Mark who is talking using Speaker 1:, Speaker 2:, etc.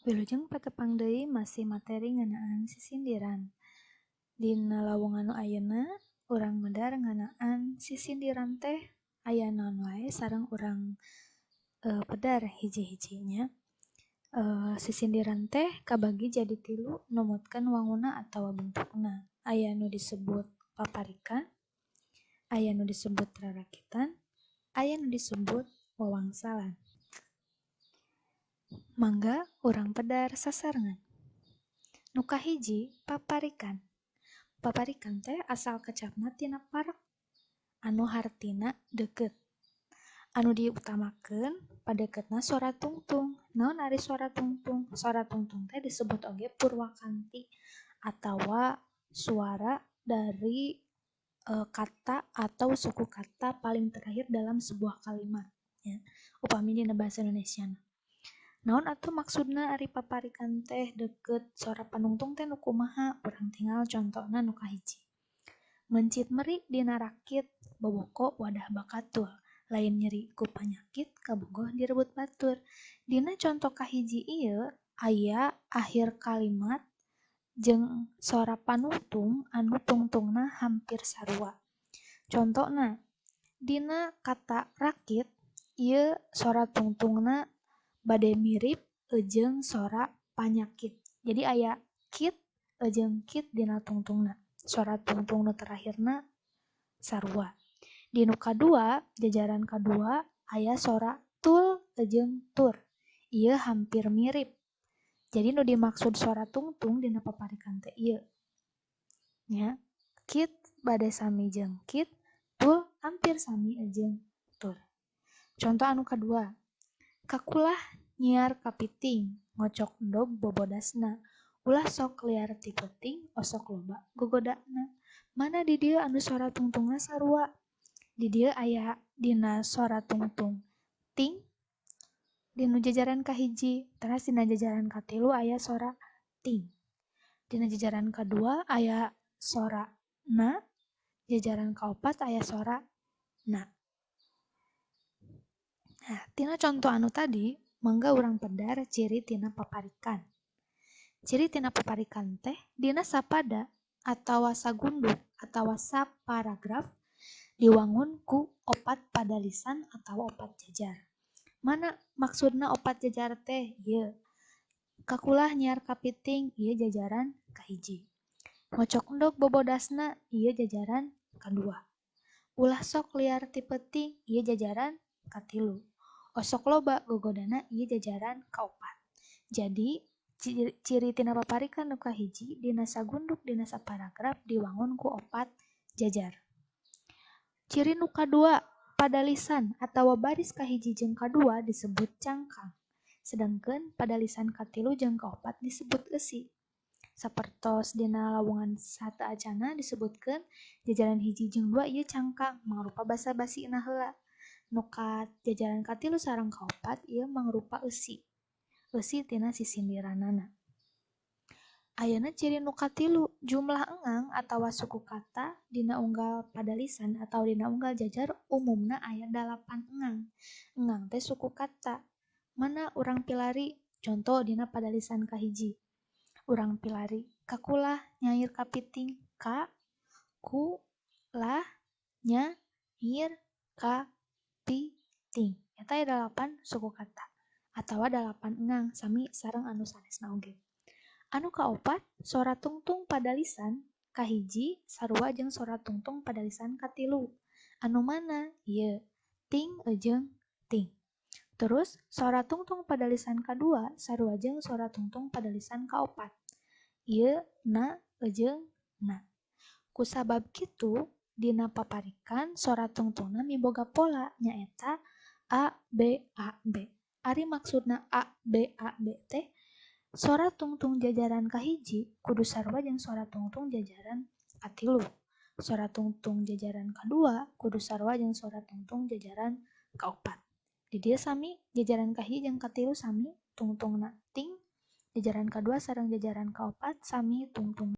Speaker 1: Wilujeng patepang deui masih materi ngeunaan sisindiran. Dina lawungan nu ayeuna urang medar ngeunaan sisindiran teh aya naon wae sareng urang pedar hiji-hijinya. Sisindiran teh kabagi jadi 3 numutkeun wangunna atawa bentukna. Aya nu disebut paparikan, aya nu disebut rarakitan, aya nu disebut wawangsalan. Mangga urang pedar sasarengan. Nu kahiji paparikan. Paparikan teh asal kecapna tina parak anu hartina deukeut. Anu diutamakeun padeukeutna sora tungtung. Naon ari sora tungtung? Sora tungtung teh disebut oge purwakanti atawa suara dari kata atau suku kata paling terakhir dalam sebuah kalimat ya. Upami dina bahasa Indonesiana. Naon atuh maksudna ari paparikan teh deukeut sora panungtung teh nu kumaha? Urang tinggal contona nu kahiji. Mencit meri dina rakit boboko wadah bakatul. Lain nyeri ku panyakit kabogoh direbut batur. Dina contoh kahiji ieu aya akhir kalimat jeung sora panungtung anu tungtungna hampir sarua. Contona dina kata rakit ieu sora tungtungna bade mirip jeung sora panyakit. Jadi aya kit jeung kit dina tungtungna. Sora tungtung nu terakhirna sarua. Di nu kadua, jajaran kadua aya sora tul jeung tur. Ieu hampir mirip. Jadi nu dimaksud sora tungtung dina paparikan teh ieu. Nya, kit bade sami jeung kit, tul hampir sami jeung tur. Contoh anu kadua. Kakulah nyiar kapiting, ngocok endog bobodasna. Ulah sok liar ti peuting, osok loba gogodana. Mana di dieu anu sora tungtungna sarua? Di dieu aya dina sora tungtung ting dina jajaran kahiji, teras dina jajaran katilu aya sora ting. Dina jajaran kadua aya sora na, jajaran kaopat aya sora na. Nah, tina contoh anu tadi, mangga urang pedar ciri tina paparikan. Ciri tina paparikan teh dina sapada atawa sagunduk atawa saparagraf diwangun ku opat padalisan atawa opat jajar. Mana maksudna opat jajar teh? Ieu. Kakulah nyiar kapiting, ieu jajaran kahiji. Ngocok endog bobodasna, ieu jajaran kadua. Ulah sok liar ti peuting, ieu jajaran katilu. Osok loba gogodana, ieu jajaran kaopat. Jadi ciri tina paparikan nu kahiji dina sagunduk dina saparagraf diwangun ku opat jajar. Ciri nu kadua pada lisan atawa baris kahiji jeung kadua disebut cangkang. Sedangkeun pada lisan katilu jeung kaopat disebut eusi. Sapertos dina lawungan sateacana disebutkeun jajaran hiji jeung 2 ieu cangkang mangrupa basa-basina heula. Nu jajaran katilu sareng kaopat ieu mangrupa eusi. Eusi tina sisindiranana. Ayeuna ciri nu katilu, jumlah engang atawa suku kata dina unggal padalisan atau dina unggal jajar umumna aya 8 engang. Engang teh suku kata. Mana urang pilari? Contoh dina padalisan kahiji. Urang pilari kakulah nyair kapiting, ka, ku, lah, nya, hir, ka, pi, ting. Eta aya 8 suku kata atawa 8 engang sami sareng anu sanesna oge. Anu kaopat sora tungtung pada lisan kahiji sarua jeung sora tungtung pada lisan katilu. Anu mana? Ieu ting jeung ting. Terus sora tungtung pada lisan kadua sarua jeung sora tungtung pada lisan kaopat. Ieu na jeung na. Kusabab kitu dina paparikan sora tungtungna miboga pola nyaeta A B A B. Ari maksudna A B A B teh sora tungtung jajaran kahiji kudu sarua jeung sora tungtung jajaran katilu. Sora tungtung jajaran kadua kudu sarua jeung sora tungtung jajaran kaopat. Di dieu sami jajaran kahiji jeung katilu sami tungtungna ting, jajaran kadua sareng jajaran kaopat sami tungtungna